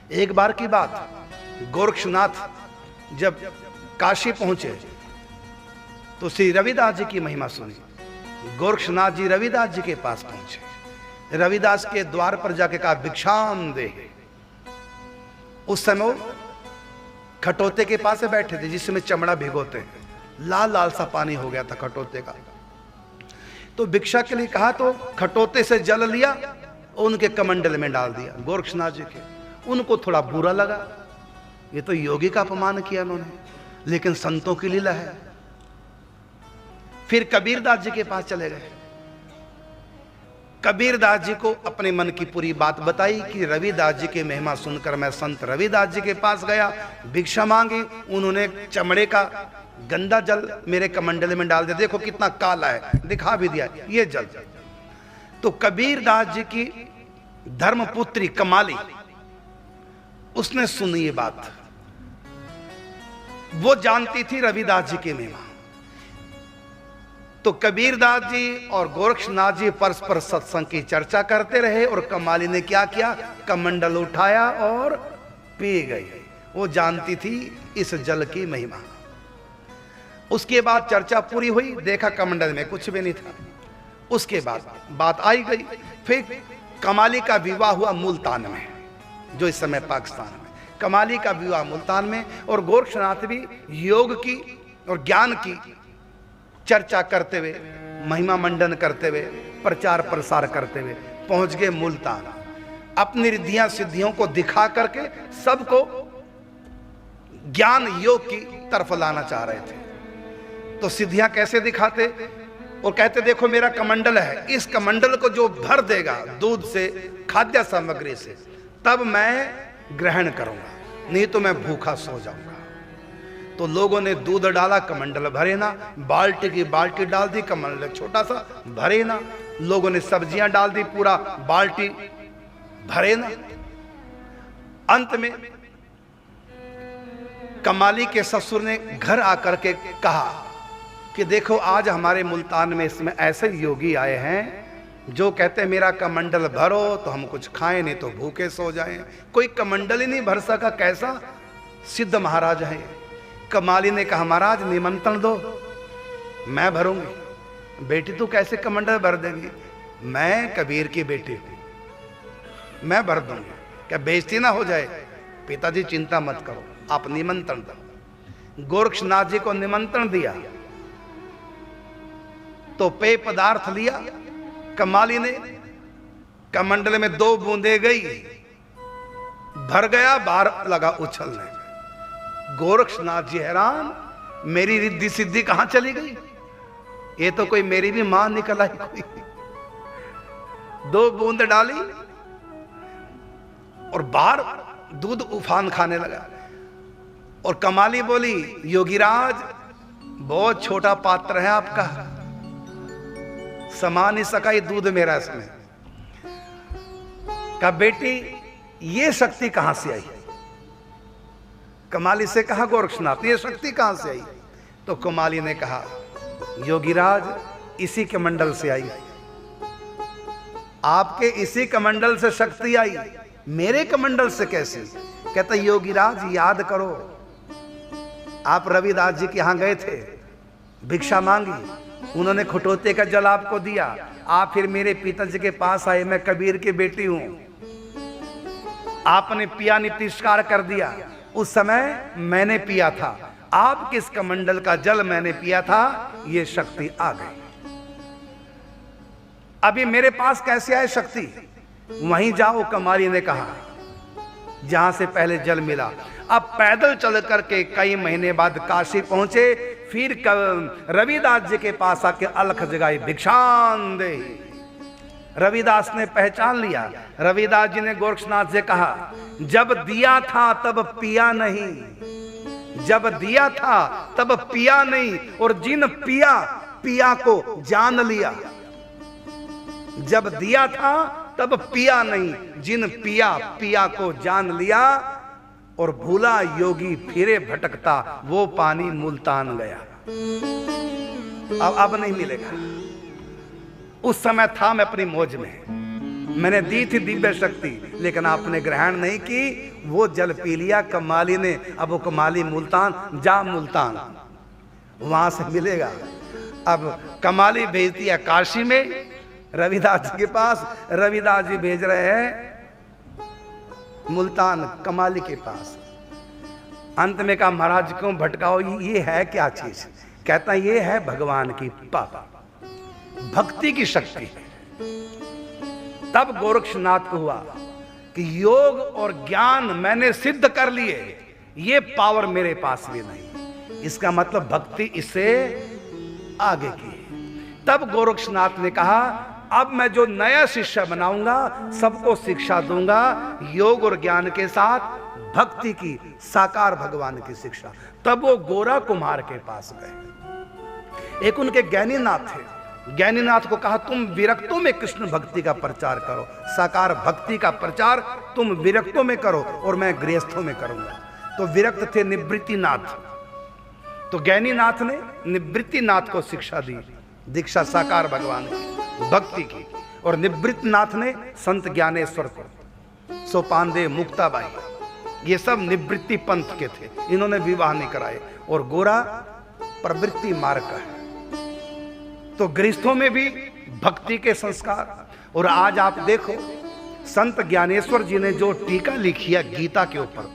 एक बार की बात, गोरक्षनाथ जब काशी पहुंचे तो श्री रविदास जी की महिमा सुनी। गोरक्षनाथ जी रविदास जी के पास पहुंचे, रविदास के द्वार पर जाके कहा भिक्षाम दे। उस समय वो खटोते के पास बैठे थे जिसमें चमड़ा भिगोते हैं, लाल लाल सा पानी हो गया था खटोते का। तो भिक्षा के लिए कहा तो खटोते से जल लिया और उनके कमंडल में डाल दिया गोरक्षनाथ जी के। उनको थोड़ा बुरा लगा, ये तो योगी का अपमान किया उन्होंने, लेकिन संतों की लीला है। फिर कबीरदास जी के पास चले गए। कबीरदास जी को अपने मन की पूरी बात बताई कि रविदास जी की महिमा सुनकर मैं संत रविदास जी के पास गया, भिक्षा मांगी। उन्होंने चमड़े का गंदा जल मेरे कमंडल में डाल दिया, देखो कितना काला है, दिखा भी दिया ये जल। तो कबीरदास जी की धर्मपुत्री कमाली उसने सुनी ये बात, वो जानती थी रविदास जी की महिमा। तो कबीरदास जी और गोरक्षनाथ जी परस्पर सत्संग की चर्चा करते रहे और कमाली ने क्या किया, कमंडल उठाया और पी गई। वो जानती थी इस जल की महिमा। उसके बाद चर्चा पूरी हुई, देखा कमंडल में कुछ भी नहीं था। उसके बाद बात आई गई, फिर कमाली का विवाह हुआ मुल्तान में, जो इस समय पाकिस्तान में। कमाली का विवाह मुल्तान में, और गोरक्षनाथ भी योग की और ज्ञान की चर्चा करते हुए, महिमा मंडन करते हुए, प्रचार प्रसार करते हुए पहुंच गए मुल्तान। अपनी रिद्धियां सिद्धियों को दिखा करके सबको ज्ञान योग की तरफ लाना चाह रहे थे। तो सिद्धियां कैसे दिखाते, और कहते देखो मेरा कमंडल है, इस कमंडल को जो भर देगा दूध से, खाद्य सामग्री से, तब मैं ग्रहण करूंगा, नहीं तो मैं भूखा सो जाऊंगा। तो लोगों ने दूध डाला, कमंडल भरे ना। बाल्टी की बाल्टी डाल दी, कमंडल छोटा सा भरे ना। लोगों ने सब्जियां डाल दी, पूरा बाल्टी भरे ना। अंत में कमाली के ससुर ने घर आकर के कहा कि देखो आज हमारे मुल्तान में इसमें ऐसे योगी आए हैं जो कहते हैं मेरा कमंडल भरो तो हम कुछ खाएं, नहीं तो भूखे सो जाएं। कोई कमंडल ही नहीं भर सका, कैसा सिद्ध महाराज है। कमाली ने कहा महाराज निमंत्रण दो, मैं भरूंगी। बेटी तू कैसे कमंडल भर देंगी, मैं कबीर की बेटी हूं, मैं भर दूंगी, क्या बेइज्जती ना हो जाए। पिताजी चिंता मत करो, आप निमंत्रण दो। गोरक्षनाथ जी को निमंत्रण दिया तो पेय पदार्थ लिया। कमाली ने कमंडल में 2 बूंदे गई, भर गया, बाहर लगा उछलने। गोरक्षनाथ जी हैरान, मेरी रिद्धि सिद्धि कहां चली गई, ये तो कोई मेरी भी मां निकल आई कोई। 2 बूंद डाली और बाहर दूध उफान खाने लगा। और कमाली बोली योगीराज बहुत छोटा पात्र है आपका, समा नहीं सका ये दूध मेरा इसमें। कहा बेटी ये शक्ति कहां से आई। कमाली से कहा गोरक्षनाथ ये शक्ति कहां से आई। तो कमाली ने कहा योगीराज इसी के मंडल से आई, आपके इसी कमंडल से शक्ति आई, मेरे कमंडल से कैसे। कहता योगीराज याद करो, आप रविदास जी के यहां गए थे, भिक्षा मांगी, उन्होंने खटोते का जल आपको दिया, आप फिर मेरे पिताजी के पास आए, मैं कबीर की बेटी हूं, आपने पिया नहीं, तिरस्कार कर दिया। उस समय मैंने पिया था, आप किस कमंडल का जल मैंने पिया था, ये शक्ति आ गई। अभी मेरे पास कैसे आए शक्ति, वहीं जाओ। कमाली ने कहा जहां से पहले जल मिला। अब पैदल चल करके कई महीने बाद काशी पहुंचे। फिर रविदास जी के पास आके अलख जगाई, भिक्षान दे। रविदास ने पहचान लिया। रविदास जी ने गोरक्षनाथ से कहा जब दिया था तब पिया नहीं, जब दिया था तब पिया नहीं, और जिन पिया पिया को जान लिया। जब दिया था तब पिया नहीं, जिन पिया पिया को जान लिया। और भूला योगी फिरे भटकता, वो पानी मुल्तान गया, अब नहीं मिलेगा। उस समय था मैं अपनी मौज में, मैंने दी थी दिव्य शक्ति, लेकिन आपने ग्रहण नहीं की। वो जल पी लिया कमाली ने। अब वो कमाली मुल्तान, जा मुल्तान, वहां से मिलेगा। अब कमाली भेजती है काशी में रविदास जी के पास, रविदास जी भेज रहे हैं मुल्तान कमाली के पास। अंत में कहा महाराज क्यों भटकाओ, ये है क्या चीज? कहता ये है भगवान की पापा, भक्ति की शक्ति। तब गोरक्षनाथ को हुआ कि योग और ज्ञान मैंने सिद्ध कर लिए, ये पावर मेरे पास भी नहीं, इसका मतलब भक्ति इससे आगे की। तब गोरक्षनाथ ने कहा अब मैं जो नया शिष्य बनाऊंगा सबको शिक्षा दूंगा योग और ज्ञान के साथ भक्ति की, साकार भगवान की शिक्षा। तब वो गोरा कुम्हार के पास गए। एक उनके ज्ञानीनाथ थे। ज्ञानीनाथ को कहा तुम विरक्तों में कृष्ण भक्ति का प्रचार करो, साकार भक्ति का प्रचार तुम विरक्तों में करो और मैं गृहस्थों में करूंगा। तो विरक्त थे निवृत्तिनाथ, तो ज्ञानीनाथ ने निवृत्तिनाथ को शिक्षा दी, दीक्षा साकार भगवान की भक्ति की। और निवृत्तिनाथ ने संत ज्ञानेश्वर को, सोपानदेव, मुक्ताबाई, ये सब निवृत्ति पंथ के थे, इन्होंने विवाह नहीं कराए। और गोरा प्रवृत्ति मार्ग का है। तो गृहस्थों में भी भक्ति के संस्कार। और आज आप देखो संत ज्ञानेश्वर जी ने जो टीका लिखी है गीता के ऊपर,